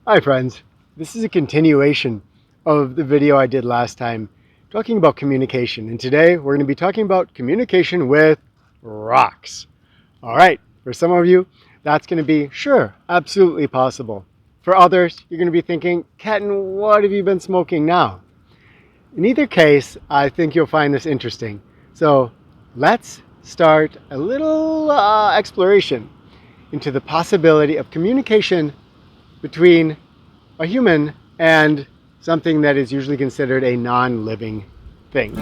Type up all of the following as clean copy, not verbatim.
Hi friends, this is a continuation of the video I did last time talking about communication, and today we're going to be talking about communication with rocks. Alright, for some of you that's going to be sure, absolutely possible. For others you're going to be thinking, Kenton, what have you been smoking now? In either case, I think you'll find this interesting. So let's start a little exploration into the possibility of communication between a human and something that is usually considered a non-living thing.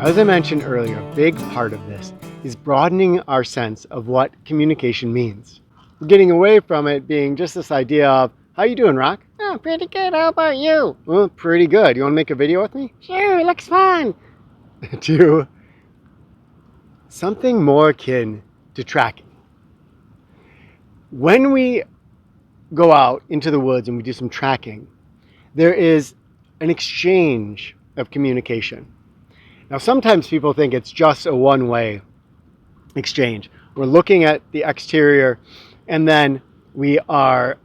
As I mentioned earlier, a big part of this is broadening our sense of what communication means. We're getting away from it being just this idea of, how you doing, Rock? Oh, pretty good. How about you? Well, pretty good. You want to make a video with me? Sure, looks fun. To something more akin to tracking. When we go out into the woods and we do some tracking, there is an exchange of communication. Now, sometimes people think it's just a one-way exchange. We're looking at the exterior and then we are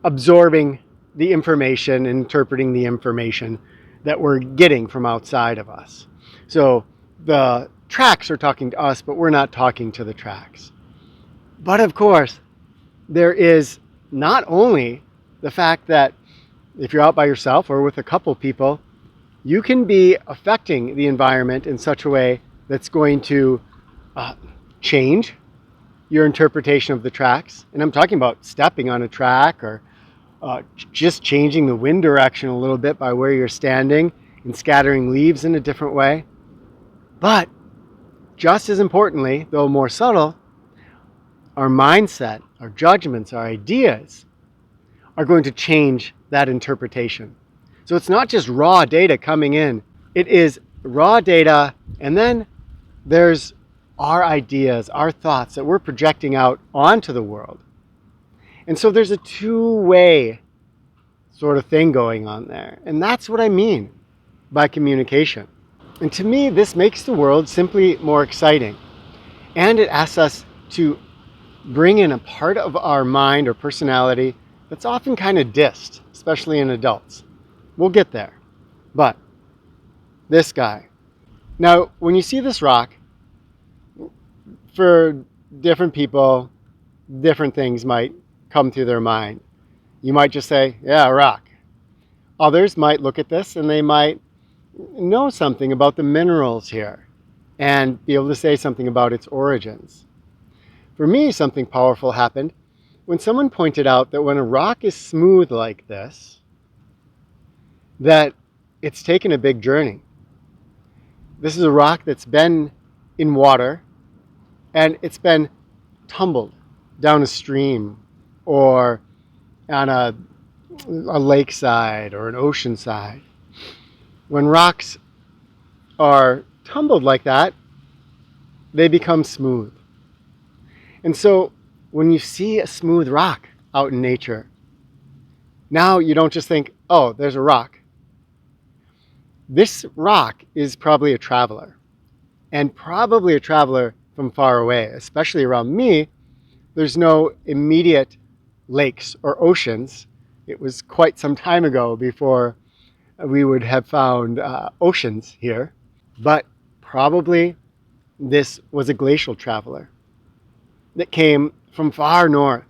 absorbing the information, interpreting the information that we're getting from outside of us. So the tracks are talking to us, but we're not talking to the tracks. But of course, there is not only the fact that if you're out by yourself or with a couple people, you can be affecting the environment in such a way that's going to change your interpretation of the tracks. And I'm talking about stepping on a track or just changing the wind direction a little bit by where you're standing and scattering leaves in a different way. But just as importantly, though more subtle, our mindset, our judgments, our ideas are going to change that interpretation. So it's not just raw data coming in. It is raw data, and then there's our ideas, our thoughts that we're projecting out onto the world. And so there's a two-way sort of thing going on there. And that's what I mean by communication. And to me, this makes the world simply more exciting. And it asks us to bring in a part of our mind or personality that's often kind of dissed, especially in adults. We'll get there. But this guy. Now, when you see this rock, for different people, different things might come through their mind. You might just say, yeah, a rock. Others might look at this and they might know something about the minerals here and be able to say something about its origins. For me, something powerful happened when someone pointed out that when a rock is smooth like this, that it's taken a big journey. This is a rock that's been in water and it's been tumbled down a stream or on a lakeside or an ocean side. When rocks are tumbled like that, they become smooth. And so when you see a smooth rock out in nature, now you don't just think, oh, there's a rock. This rock is probably a traveler, and probably a traveler from far away. Especially around me, there's no immediate lakes or oceans. It was quite some time ago before we would have found oceans here, but probably this was a glacial traveler that came from far north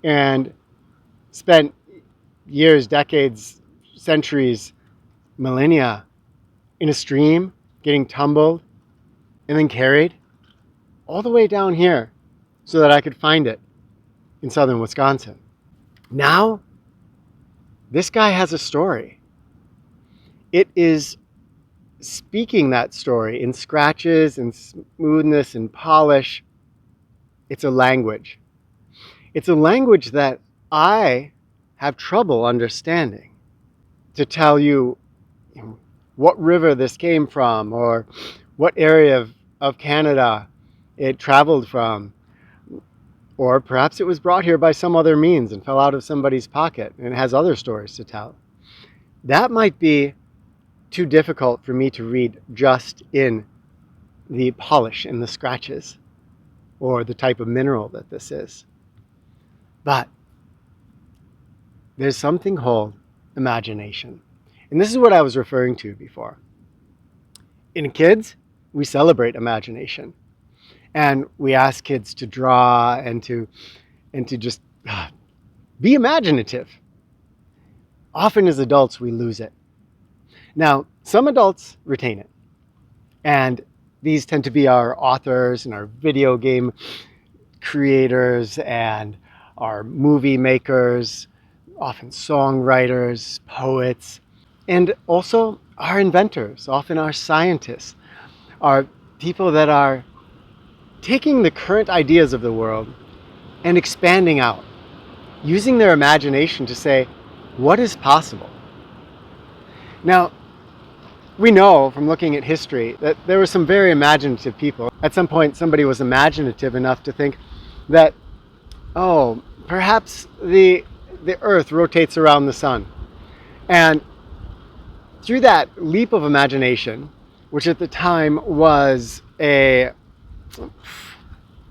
and spent years, decades, centuries, millennia in a stream, getting tumbled and then carried all the way down here so that I could find it in southern Wisconsin. Now, this guy has a story. It is speaking that story in scratches and smoothness and polish. It's a language. It's a language that I have trouble understanding. To tell you what river this came from or what area of Canada it traveled from, or perhaps it was brought here by some other means and fell out of somebody's pocket and has other stories to tell. That might be too difficult for me to read just in the polish and the scratches. or the type of mineral that this is. But there's something called imagination. And this is what I was referring to before. In kids, we celebrate imagination. And we ask kids to draw and to just be imaginative. Often as adults, we lose it. Now, some adults retain it. And these tend to be our authors and our video game creators and our movie makers, often songwriters, poets, and also our inventors, often our scientists, are people that are taking the current ideas of the world and expanding out, using their imagination to say, what is possible? Now, we know from looking at history that there were some very imaginative people. At some point, somebody was imaginative enough to think that, oh, perhaps the earth rotates around the sun. And through that leap of imagination, which at the time was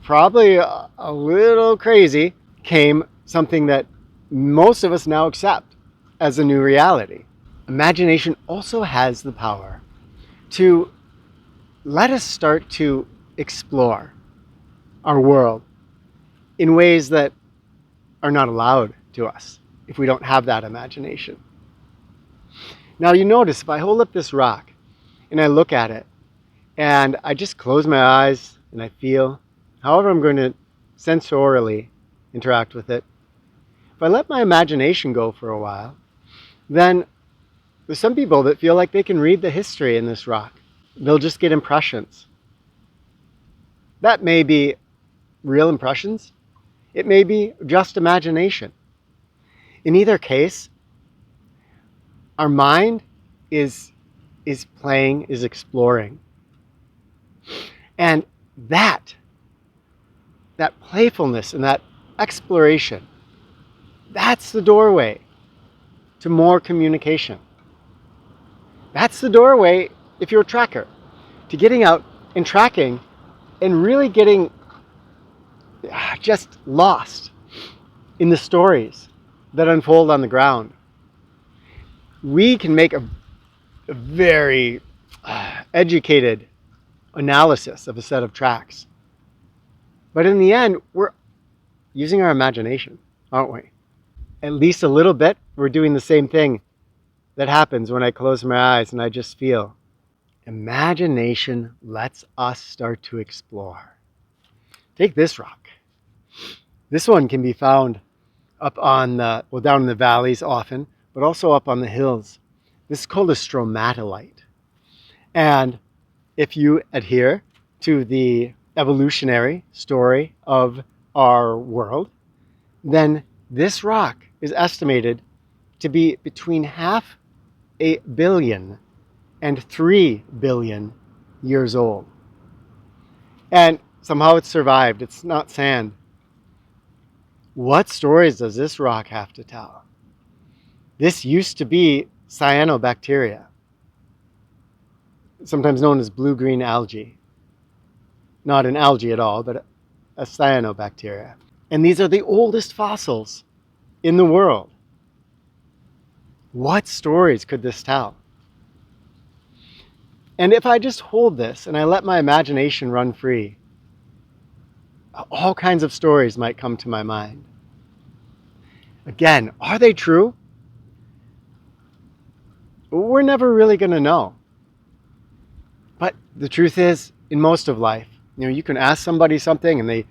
probably a little crazy, came something that most of us now accept as a new reality. Imagination also has the power to let us start to explore our world in ways that are not allowed to us if we don't have that imagination. Now you notice if I hold up this rock and I look at it and I just close my eyes and I feel, however I'm going to sensorially interact with it, if I let my imagination go for a while, then there's some people that feel like they can read the history in this rock. They'll just get impressions. That may be real impressions. It may be just imagination. In either case, our mind is playing, is exploring. And that playfulness and that exploration, that's the doorway to more communication. That's the doorway, if you're a tracker, to getting out and tracking and really getting just lost in the stories that unfold on the ground. We can make a very educated analysis of a set of tracks. But in the end, we're using our imagination, aren't we? At least a little bit, we're doing the same thing that happens when I close my eyes and I just feel. Imagination lets us start to explore. Take this rock. This one can be found up on down in the valleys often, but also up on the hills. This is called a stromatolite. And if you adhere to the evolutionary story of our world, then this rock is estimated to be between 500 million and 3 billion years old. And somehow it's survived. It's not sand. What stories does this rock have to tell? This used to be cyanobacteria, sometimes known as blue-green algae. Not an algae at all, but a cyanobacteria. And these are the oldest fossils in the world. What stories could this tell? And if I just hold this and I let my imagination run free, all kinds of stories might come to my mind. Again, are they true? We're never really going to know. But the truth is, in most of life, you can ask somebody something and they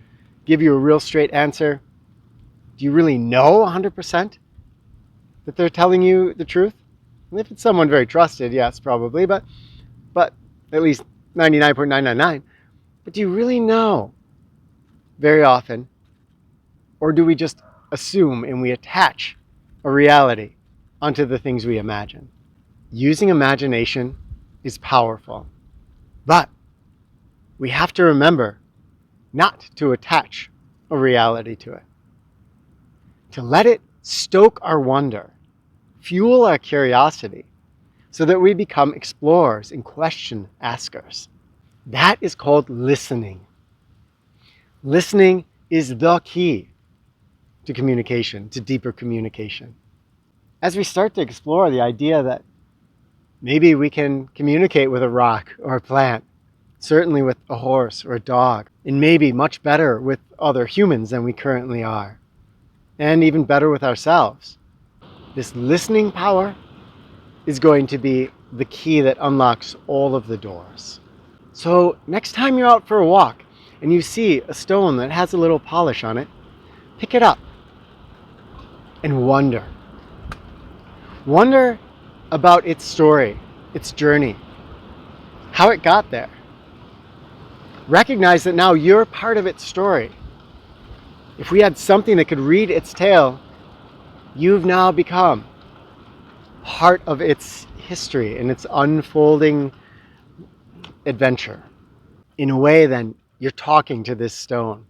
give you a real straight answer. Do you really know 100% that they're telling you the truth? And if it's someone very trusted, yes, probably, but at least 99.999. But do you really know very often? Or do we just assume and we attach a reality onto the things we imagine? Using imagination is powerful, but we have to remember not to attach a reality to it. To let it stoke our wonder, fuel our curiosity, so that we become explorers and question askers. That is called listening. Listening is the key to communication, to deeper communication. As we start to explore the idea that maybe we can communicate with a rock or a plant, certainly with a horse or a dog, and maybe much better with other humans than we currently are, and even better with ourselves. This listening power is going to be the key that unlocks all of the doors. So next time you're out for a walk and you see a stone that has a little polish on it, pick it up and wonder. Wonder about its story, its journey, how it got there. Recognize that now you're part of its story. If we had something that could read its tale, you've now become part of its history and its unfolding adventure. In a way, then, you're talking to this stone.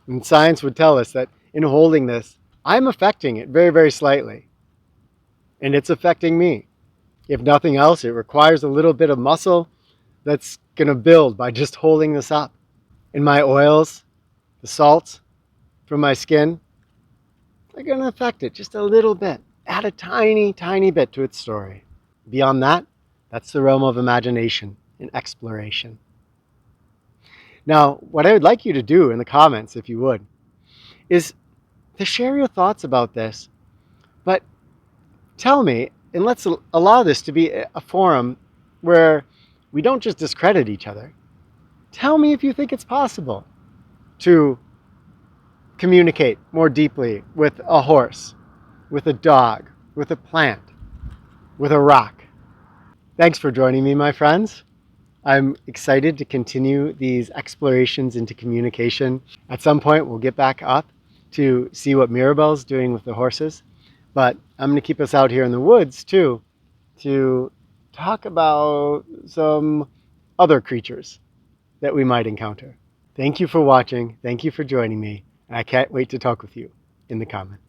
And science would tell us that in holding this, I'm affecting it very, very slightly. And it's affecting me. If nothing else, it requires a little bit of muscle that's going to build by just holding this up. And my oils, the salts from my skin, are going to affect it just a little bit. Add a tiny, tiny bit to its story. Beyond that, that's the realm of imagination and exploration. Now, what I would like you to do in the comments, if you would, is to share your thoughts about this. But tell me, and let's allow this to be a forum where we don't just discredit each other. Tell me if you think it's possible to communicate more deeply with a horse, with a dog, with a plant, with a rock. Thanks for joining me, my friends. I'm excited to continue these explorations into communication. At some point, we'll get back up to see what Mirabelle's doing with the horses. But I'm going to keep us out here in the woods, too, to talk about some other creatures that we might encounter. Thank you for watching. Thank you for joining me. And I can't wait to talk with you in the comments.